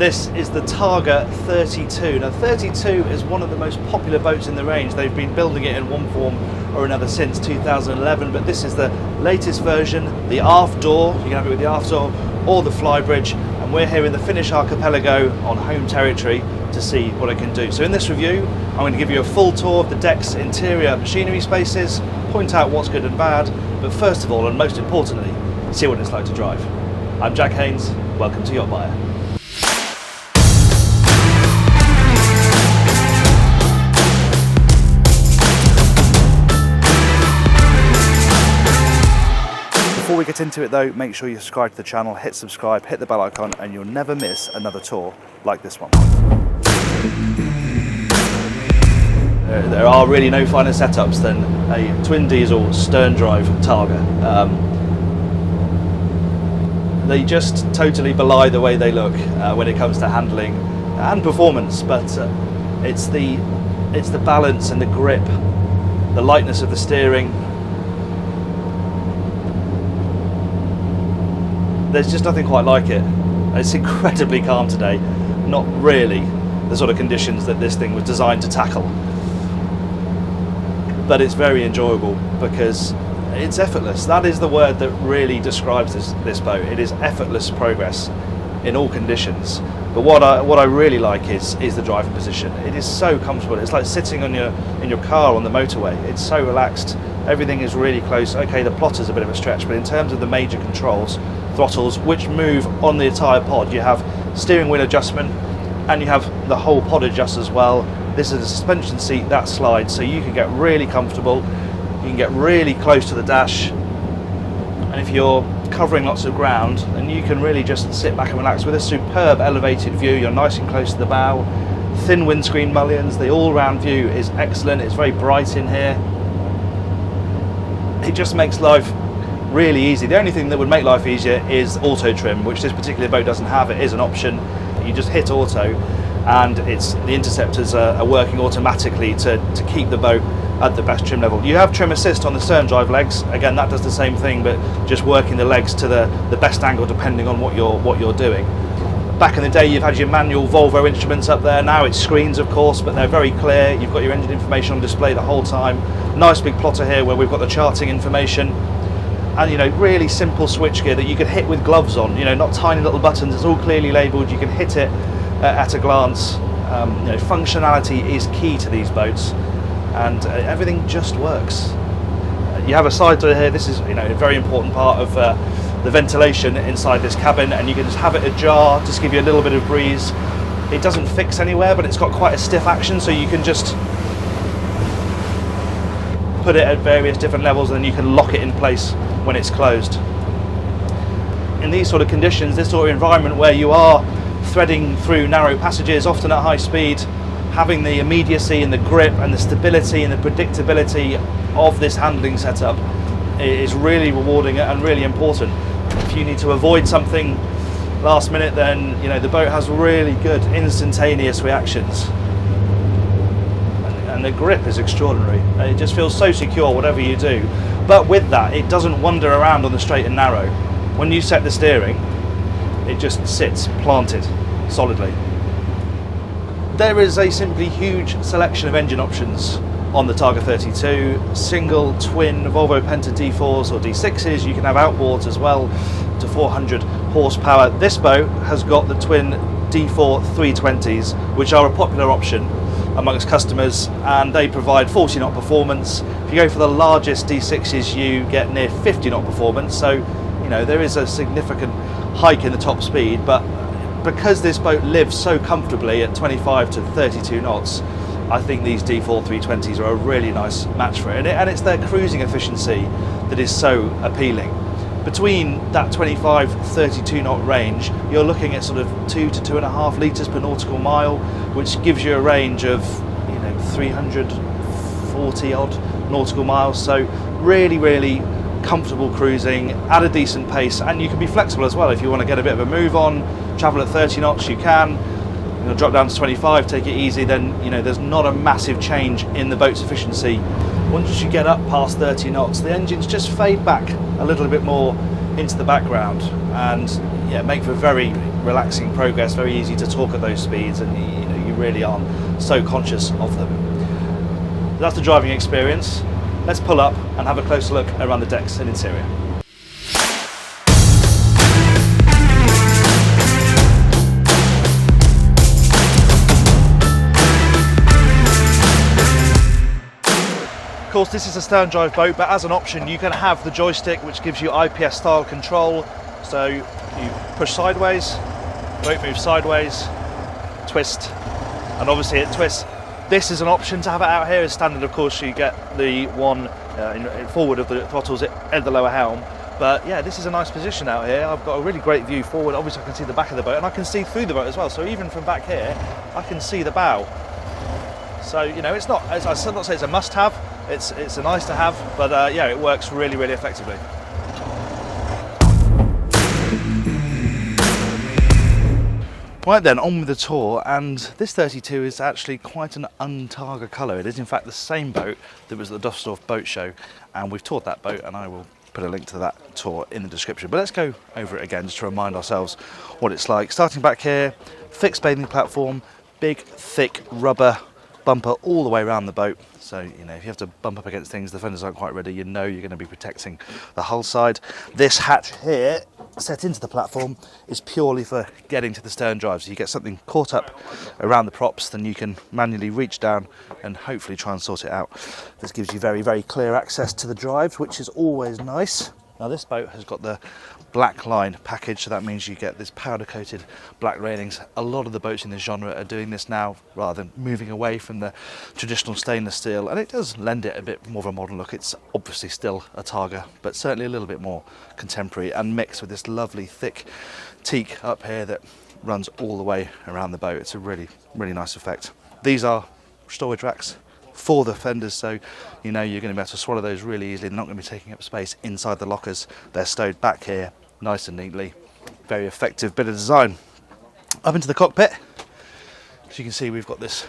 This is the Targa 32. Now 32 is one of the most popular boats in the range. They've been building it in one form or another since 2011, but this is the latest version, the aft door. You can have it with the aft door or the flybridge, and we're here in the Finnish archipelago on home territory to see what it can do. So in this review, I'm going to give you a full tour of the deck's interior machinery spaces, point out what's good and bad, but first of all, and most importantly, see what it's like to drive. I'm Jack Haines, welcome to YachtBuyer. Before we get into it though, make sure you subscribe to the channel, hit subscribe, hit the bell icon, and you'll never miss another tour like this one. There are really no finer setups than a twin diesel stern drive Targa. They just totally belie the way they look when it comes to handling and performance, but it's the balance and the grip, the lightness of the steering. There's just nothing quite like it. It's incredibly calm today. Not really the sort of conditions that this thing was designed to tackle. But it's very enjoyable because it's effortless. That is the word that really describes this boat. It is effortless progress in all conditions. But what I really like is the driving position. It is so comfortable. It's like sitting in your car on the motorway. It's so relaxed. Everything is really close. Okay, the plotter's a bit of a stretch, but in terms of the major controls, throttles, which move on the entire pod, you have steering wheel adjustment and you have the whole pod adjust as well. This is a suspension seat that slides, so you can get really comfortable. You can get really close to the dash, and if you're covering lots of ground, then you can really just sit back and relax with a superb elevated view. You're nice and close to the bow, thin windscreen mullions, the all-round view is excellent. It's very bright in here. It just makes life really easy. The only thing that would make life easier is auto trim, which this particular boat doesn't have. It is an option. You just hit auto and the interceptors are working automatically to keep the boat at the best trim level. You have trim assist on the stern drive legs. Again, that does the same thing, but just working the legs to the best angle depending on what you're doing. Back in the day, you've had your manual Volvo instruments up there. Now it's screens, of course, but they're very clear. You've got your engine information on display the whole time. Nice big plotter here where we've got the charting information. And really simple switchgear that you can hit with gloves on, not tiny little buttons. It's all clearly labelled. You can hit it at a glance. Functionality is key to these boats, and everything just works. You have a side door here. This is a very important part of the ventilation inside this cabin, and you can just have it ajar, just give you a little bit of breeze. It doesn't fix anywhere, but it's got quite a stiff action, so you can just put it at various different levels and then you can lock it in place when it's closed. In these sort of conditions, this sort of environment where you are threading through narrow passages, often at high speed, having the immediacy and the grip and the stability and the predictability of this handling setup is really rewarding and really important. If you need to avoid something last minute, then the boat has really good instantaneous reactions. And the grip is extraordinary. It just feels so secure whatever you do. But with that, it doesn't wander around on the straight and narrow. When you set the steering, it just sits planted solidly. There is a simply huge selection of engine options on the Targa 32. Single, twin, Volvo Penta D4s or D6s. You can have outboards as well to 400 horsepower. This boat has got the twin D4 320s, which are a popular option amongst customers, and they provide 40 knot performance. If you go for the largest D6s, you get near 50 knot performance, so there is a significant hike in the top speed. But because this boat lives so comfortably at 25 to 32 knots, I think these D4 320s are a really nice match for it, and it's their cruising efficiency that is so appealing. Between that 25-32 knot range, you're looking at sort of 2 to 2.5 litres per nautical mile, which gives you a range of 340 odd nautical miles. So really comfortable cruising at a decent pace, and you can be flexible as well. If you want to get a bit of a move on, travel at 30 knots, you can. You'll drop down to 25, take it easy, then there's not a massive change in the boat's efficiency. Once you get up past 30 knots, the engines just fade back a little bit more into the background and make for very relaxing progress, very easy to talk at those speeds, and you really aren't so conscious of them. That's the driving experience. Let's pull up and have a closer look around the decks and interior. Of course, this is a stern drive boat, but as an option you can have the joystick, which gives you IPS style control. So you push sideways, boat moves sideways, twist, and obviously it twists. This is an option to have it out here. As standard, of course, you get the one in forward of the throttles at the lower helm. But yeah, this is a nice position out here. I've got a really great view forward. Obviously I can see the back of the boat, and I can see through the boat as well. So even from back here, I can see the bow. So it's not, as I said, not say it's a must-have. It's a nice to have, but yeah, it works really, really effectively. Right then, on with the tour, and this 32 is actually quite an un-Targa colour. It is in fact the same boat that was at the Düsseldorf boat show, and we've toured that boat, and I will put a link to that tour in the description. But let's go over it again just to remind ourselves what it's like. Starting back here, fixed bathing platform, big, thick rubber bumper all the way around the boat. So, if you have to bump up against things, the fenders aren't quite ready, you're going to be protecting the hull side. This hatch here, set into the platform, is purely for getting to the stern drive. So you get something caught up around the props, then you can manually reach down and hopefully try and sort it out. This gives you very, very clear access to the drives, which is always nice. Now this boat has got the black line package, so that means you get this powder coated black railings. A lot of the boats in this genre are doing this now, rather than moving away from the traditional stainless steel, and it does lend it a bit more of a modern look. It's obviously still a Targa, but certainly a little bit more contemporary, and mixed with this lovely thick teak up here that runs all the way around the boat. It's a really, really nice effect. These are storage racks for the fenders, so you're going to be able to swallow those really easily. They're not going to be taking up space inside the lockers. They're stowed back here nice and neatly. Very effective bit of design. Up into the cockpit, as you can see, we've got this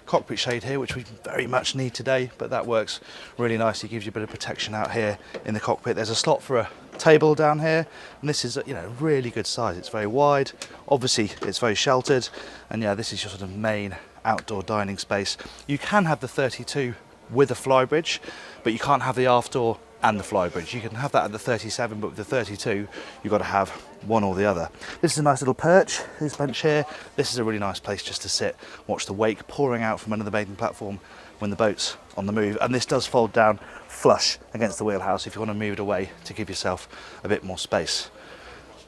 cockpit shade here, which we very much need today, but that works really nicely. It gives you a bit of protection out here in the cockpit. There's a slot for a table down here, and this is a really good size. It's very wide, obviously it's very sheltered, and yeah, this is your sort of main outdoor dining space. You can have the 32 with a flybridge, but you can't have the aft door and the flybridge. You can have that at the 37, but with the 32 you've got to have one or the other. This is a nice little perch, this bench here. This is a really nice place just to sit, watch the wake pouring out from under the bathing platform when the boat's on the move, and this does fold down flush against the wheelhouse if you want to move it away to give yourself a bit more space.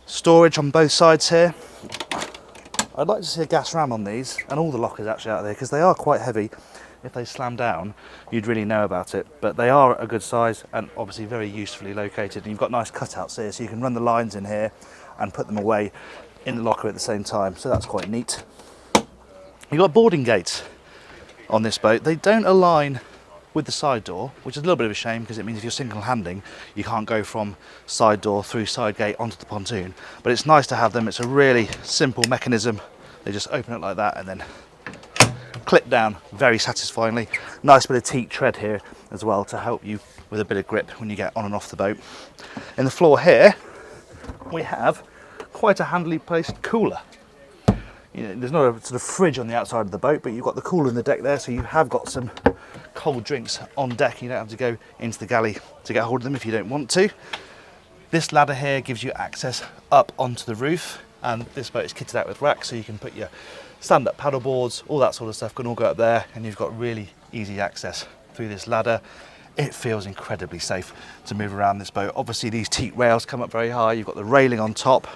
Storage on both sides here. I'd like to see a gas ram on these, and all the lockers actually out there, because they are quite heavy. If they slam down, you'd really know about it, but they are a good size and obviously very usefully located, and you've got nice cutouts here, so you can run the lines in here and put them away in the locker at the same time, so that's quite neat. You've got boarding gates on this boat. They don't align with the side door, which is a little bit of a shame, because it means if you're single handing, you can't go from side door through side gate onto the pontoon, but it's nice to have them. It's a really simple mechanism. They just open it like that and then clip down very satisfyingly. Nice bit of teak tread here as well to help you with a bit of grip when you get on and off the boat. In the floor here we have quite a handily placed cooler. There's not a sort of fridge on the outside of the boat, but you've got the cooler in the deck there, so you have got some cold drinks on deck. You don't have to go into the galley to get hold of them if you don't want to. This ladder here gives you access up onto the roof, and this boat is kitted out with racks, so you can put your stand-up paddle boards, all that sort of stuff can all go up there, and you've got really easy access through this ladder. It feels incredibly safe to move around this boat. Obviously these teak rails come up very high, you've got the railing on top,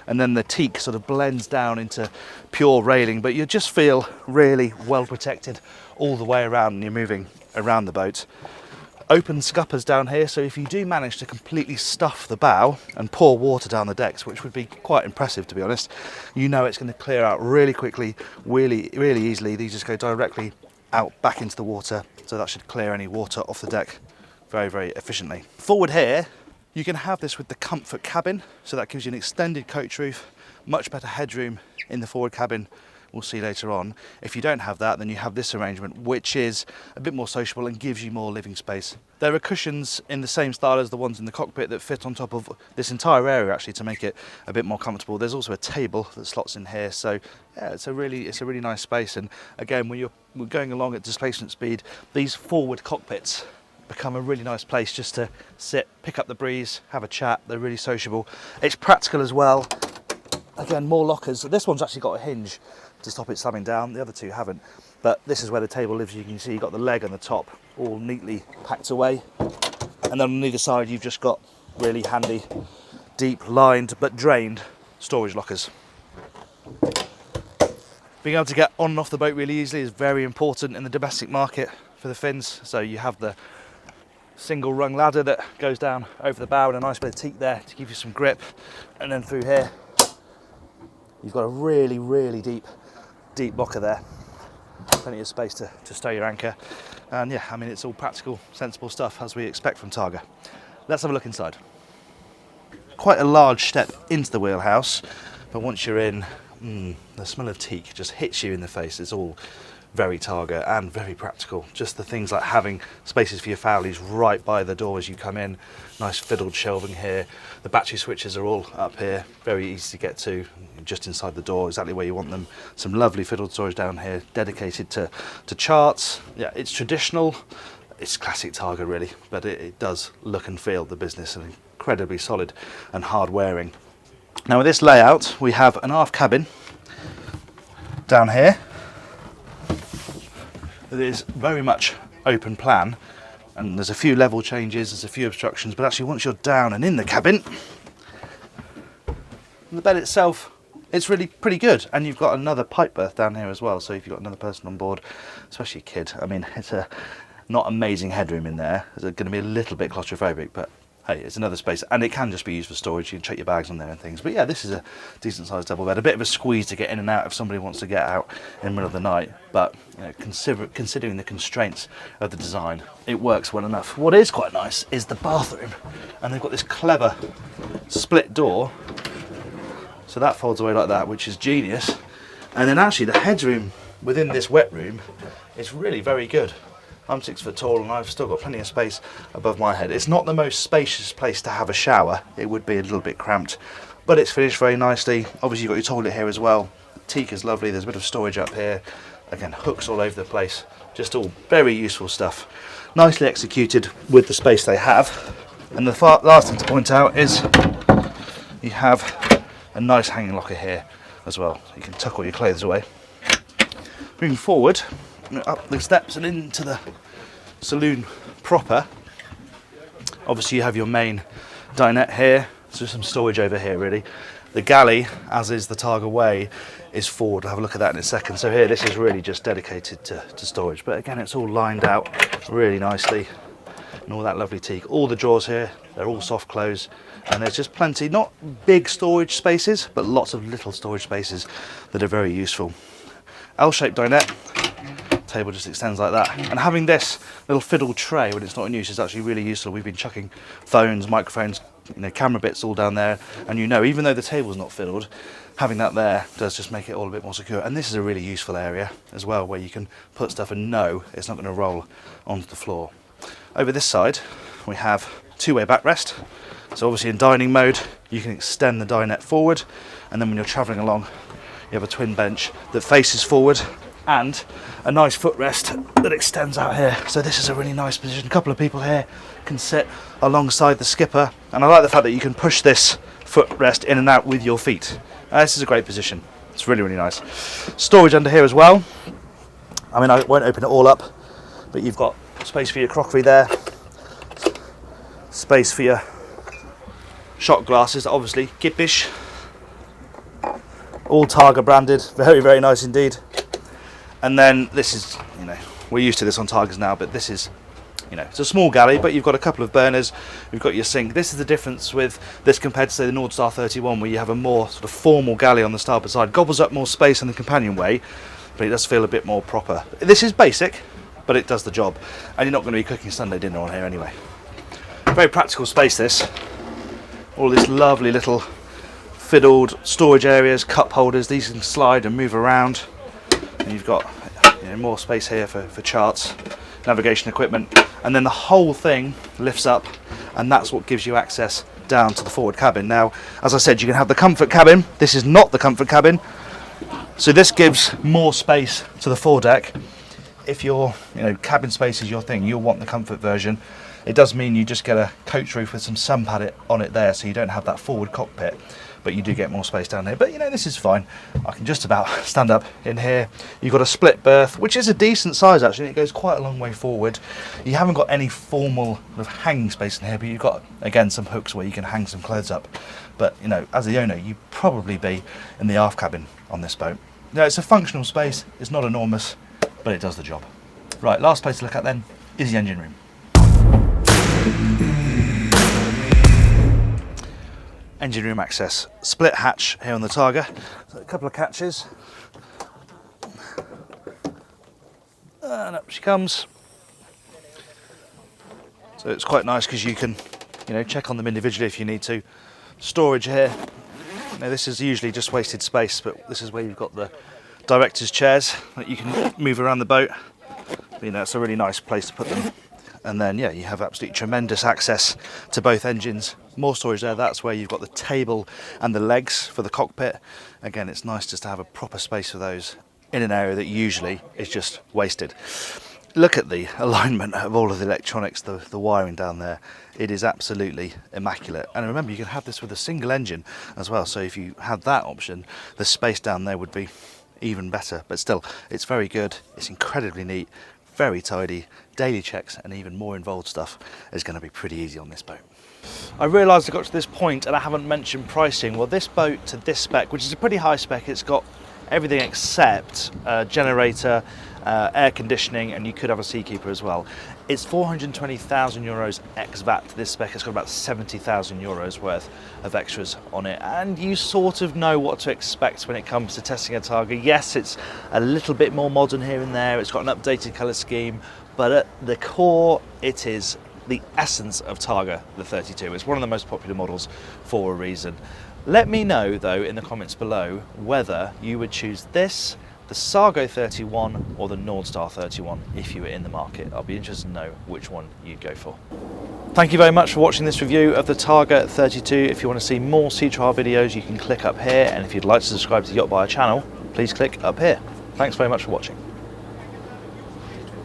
and then the teak sort of blends down into pure railing, but you just feel really well protected all the way around and you're moving around the boat. Open scuppers down here, so if you do manage to completely stuff the bow and pour water down the decks, which would be quite impressive to be honest, it's going to clear out really quickly, really easily. These just go directly out back into the water, so that should clear any water off the deck very efficiently. Forward here you can have this with the comfort cabin, so that gives you an extended coach roof, much better headroom in the forward cabin we'll see later on. If you don't have that, then you have this arrangement, which is a bit more sociable and gives you more living space. There are cushions in the same style as the ones in the cockpit that fit on top of this entire area actually to make it a bit more comfortable. There's also a table that slots in here, so yeah, it's a really nice space. And again, when we're going along at displacement speed, these forward cockpits become a really nice place just to sit, pick up the breeze, have a chat. They're really sociable. It's practical as well. Again, more lockers. This one's actually got a hinge to stop it slamming down. The other two haven't. But this is where the table lives. You can see you've got the leg and the top all neatly packed away. And then on either side, you've just got really handy, deep lined but drained storage lockers. Being able to get on and off the boat really easily is very important in the domestic market for the Finns. So you have the single rung ladder that goes down over the bow and a nice bit of teak there to give you some grip, and then through here you've got a really deep locker there, plenty of space to stow your anchor. And yeah, I mean, it's all practical, sensible stuff as we expect from Targa. Let's have a look inside. Quite a large step into the wheelhouse, but once you're in, the smell of teak just hits you in the face. It's all very Targa and very practical. Just the things like having spaces for your fowlies right by the door as you come in. Nice fiddled shelving here. The battery switches are all up here, very easy to get to, just inside the door, exactly where you want them. Some lovely fiddled storage down here, dedicated to charts. Yeah, it's traditional. It's classic Targa really, but it does look and feel the business, and incredibly solid and hard wearing. Now with this layout, we have an aft cabin down here. It is very much open plan, and there's a few level changes, there's a few obstructions, but actually once you're down and in the cabin, the bed itself, it's really pretty good. And you've got another pipe berth down here as well, so if you've got another person on board, especially a kid, I mean, it's a not amazing headroom in there. It's going to be a little bit claustrophobic, but hey, it's another space, and it can just be used for storage. You can chuck your bags on there and things. But yeah, this is a decent sized double bed. A bit of a squeeze to get in and out if somebody wants to get out in the middle of the night. But you know, considering the constraints of the design, it works well enough. What is quite nice is the bathroom, and they've got this clever split door, so that folds away like that, which is genius. And then actually the headroom within this wet room is really very good. I'm 6 foot tall and I've still got plenty of space above my head. It's not the most spacious place to have a shower. It would be a little bit cramped, but it's finished very nicely. Obviously you've got your toilet here as well. Teak is lovely. There's a bit of storage up here. Again, hooks all over the place. Just all very useful stuff. Nicely executed with the space they have. And the last thing to point out is you have a nice hanging locker here as well. You can tuck all your clothes away. Moving forward, up the steps and into the saloon proper. Obviously you have your main dinette here, so some storage over here really. The galley, as is the Targa way, is forward. We'll have a look at that in a second. So here, this is really just dedicated to storage, but again it's all lined out really nicely and all that lovely teak. All the drawers here, they're all soft close, and there's just plenty, not big storage spaces, but lots of little storage spaces that are very useful. L-shaped dinette. Table just extends like that, and having this little fiddle tray when it's not in use is actually really useful. We've been chucking phones, microphones, camera bits all down there, and even though the table's not fiddled, having that there does just make it all a bit more secure. And this is a really useful area as well, where you can put stuff and know it's not going to roll onto the floor. Over this side we have two-way backrest, so obviously in dining mode you can extend the dinette forward, and then when you're travelling along you have a twin bench that faces forward and a nice footrest that extends out here. So this is a really nice position. A couple of people here can sit alongside the skipper, and I like the fact that you can push this footrest in and out with your feet. This is a great position. It's really nice. Storage under here as well. I mean, I won't open it all up, but you've got space for your crockery there, space for your shot glasses, obviously Kippish, all Targa branded, very nice indeed. And then this is, we're used to this on Targas now, but this is, it's a small galley, but you've got a couple of burners, you've got your sink. This is the difference with this compared to, say, the Nordstar 31, where you have a more sort of formal galley on the starboard side. Gobbles up more space on the companionway, but it does feel a bit more proper. This is basic, but it does the job, and you're not going to be cooking Sunday dinner on here anyway. Very practical space, this. All this lovely little fiddled storage areas, cup holders. These can slide and move around. and you've got more space here for charts, navigation equipment, and then the whole thing lifts up, and that's what gives you access down to the forward cabin. Now, as I said, you can have the comfort cabin. This is not the comfort cabin, so this gives more space to the foredeck. If your cabin space is your thing, you'll want the comfort version. It does mean you just get a coach roof with some sun pad on it there, so you don't have that forward cockpit, but you do get more space down there. But this is fine. I can just about stand up in here. You've got a split berth, which is a decent size actually. It goes quite a long way forward. You haven't got any formal hanging space in here, but you've got, again, some hooks where you can hang some clothes up. But as the owner, you'd probably be in the aft cabin on this boat. It's a functional space. It's not enormous, but it does the job. Right, last place to look at then is the engine room. Engine room access. Split hatch here on the Targa. So a couple of catches. And up she comes. So it's quite nice because you can, check on them individually if you need to. Storage here. Now this is usually just wasted space, but this is where you've got the director's chairs that you can move around the boat. It's a really nice place to put them. And then, you have absolutely tremendous access to both engines. More storage there. That's where you've got the table and the legs for the cockpit. Again, it's nice just to have a proper space for those in an area that usually is just wasted. Look at the alignment of all of the electronics, the wiring down there. It is absolutely immaculate. And remember, you can have this with a single engine as well. So if you had that option, the space down there would be even better. But still, it's very good. It's incredibly neat, very tidy. Daily checks and even more involved stuff is going to be pretty easy on this boat. I realised I got to this point and I haven't mentioned pricing. Well, this boat to this spec, which is a pretty high spec, it's got everything except generator, air conditioning, and you could have a seakeeper as well. It's 420,000 euros ex VAT to this spec. It's got about 70,000 euros worth of extras on it, and you sort of know what to expect when it comes to testing a Targa. Yes, it's a little bit more modern here and there. It's got an updated colour scheme, but at the core, it is the essence of Targa, the 32. It's one of the most popular models for a reason. Let me know, though, in the comments below whether you would choose this, the Sargo 31, or the Nordstar 31 if you were in the market. I'll be interested to know which one you'd go for. Thank you very much for watching this review of the Targa 32. If you want to see more sea trial videos, you can click up here, and if you'd like to subscribe to the YachtBuyer channel, please click up here. Thanks very much for watching.